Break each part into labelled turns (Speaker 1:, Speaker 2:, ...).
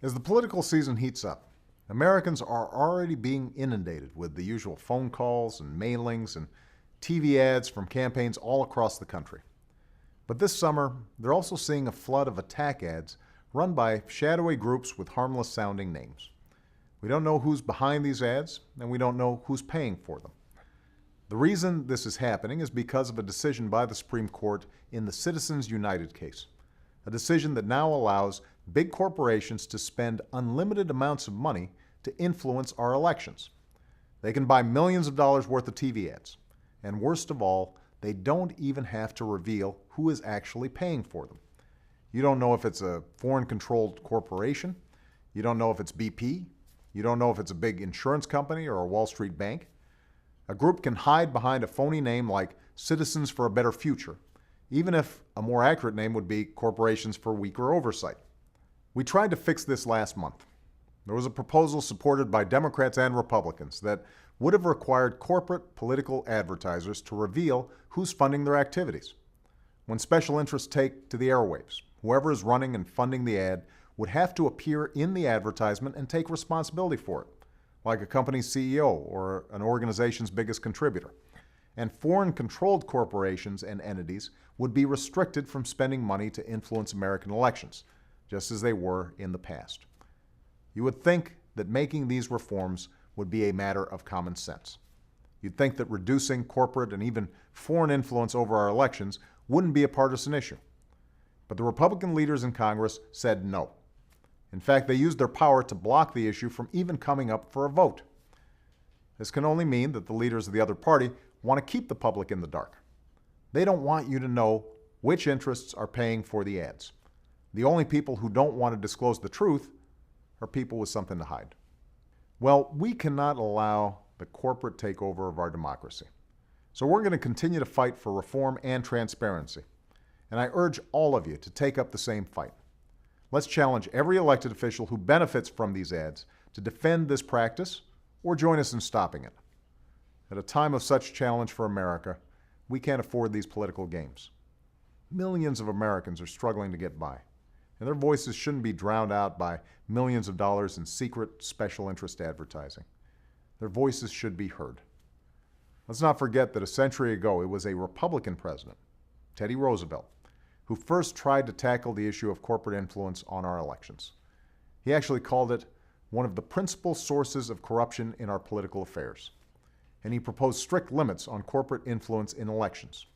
Speaker 1: As the political season heats up, Americans are already being inundated with the usual phone calls and mailings and TV ads from campaigns all across the country. But this summer, they're also seeing a flood of attack ads run by shadowy groups with harmless-sounding names. We don't know who's behind these ads, and we don't know who's paying for them. The reason this is happening is because of a decision by the Supreme Court in the Citizens United case, a decision that now allows big corporations to spend unlimited amounts of money to influence our elections. They can buy millions of dollars worth of TV ads, and worst of all, they don't even have to reveal who is actually paying for them. You don't know if it's a foreign-controlled corporation, you don't know if it's BP, you don't know if it's a big insurance company or a Wall Street bank. A group can hide behind a phony name like Citizens for a Better Future, even if a more accurate name would be Corporations for Weaker Oversight. We tried to fix this last month. There was a proposal supported by Democrats and Republicans that would have required corporate political advertisers to reveal who's funding their activities. When special interests take to the airwaves, whoever is running and funding the ad would have to appear in the advertisement and take responsibility for it, like a company's CEO or an organization's biggest contributor. And foreign-controlled corporations and entities would be restricted from spending money to influence American elections, just as they were in the past. You would think that making these reforms would be a matter of common sense. You'd think that reducing corporate and even foreign influence over our elections wouldn't be a partisan issue. But the Republican leaders in Congress said no. In fact, they used their power to block the issue from even coming up for a vote. This can only mean that the leaders of the other party want to keep the public in the dark. They don't want you to know which interests are paying for the ads. The only people who don't want to disclose the truth are people with something to hide. Well, we cannot allow the corporate takeover of our democracy. So we're going to continue to fight for reform and transparency. And I urge all of you to take up the same fight. Let's challenge every elected official who benefits from these ads to defend this practice or join us in stopping it. At a time of such challenge for America, we can't afford these political games. Millions of Americans are struggling to get by, and their voices shouldn't be drowned out by millions of dollars in secret special interest advertising. Their voices should be heard. Let's not forget that a century ago, it was a Republican president, Teddy Roosevelt, who first tried to tackle the issue of corporate influence on our elections. He actually called it one of the principal sources of corruption in our political affairs, and he proposed strict limits on corporate influence in elections.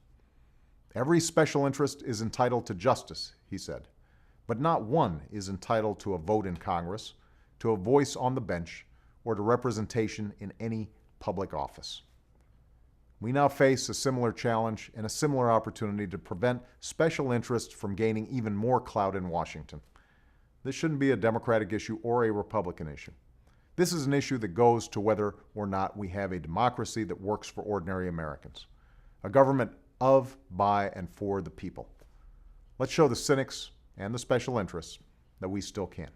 Speaker 1: Every special interest is entitled to justice, he said, but not one is entitled to a vote in Congress, to a voice on the bench, or to representation in any public office. We now face a similar challenge and a similar opportunity to prevent special interests from gaining even more clout in Washington. This shouldn't be a Democratic issue or a Republican issue. This is an issue that goes to whether or not we have a democracy that works for ordinary Americans, a government of, by, and for the people. Let's show the cynics and the special interests that we still can.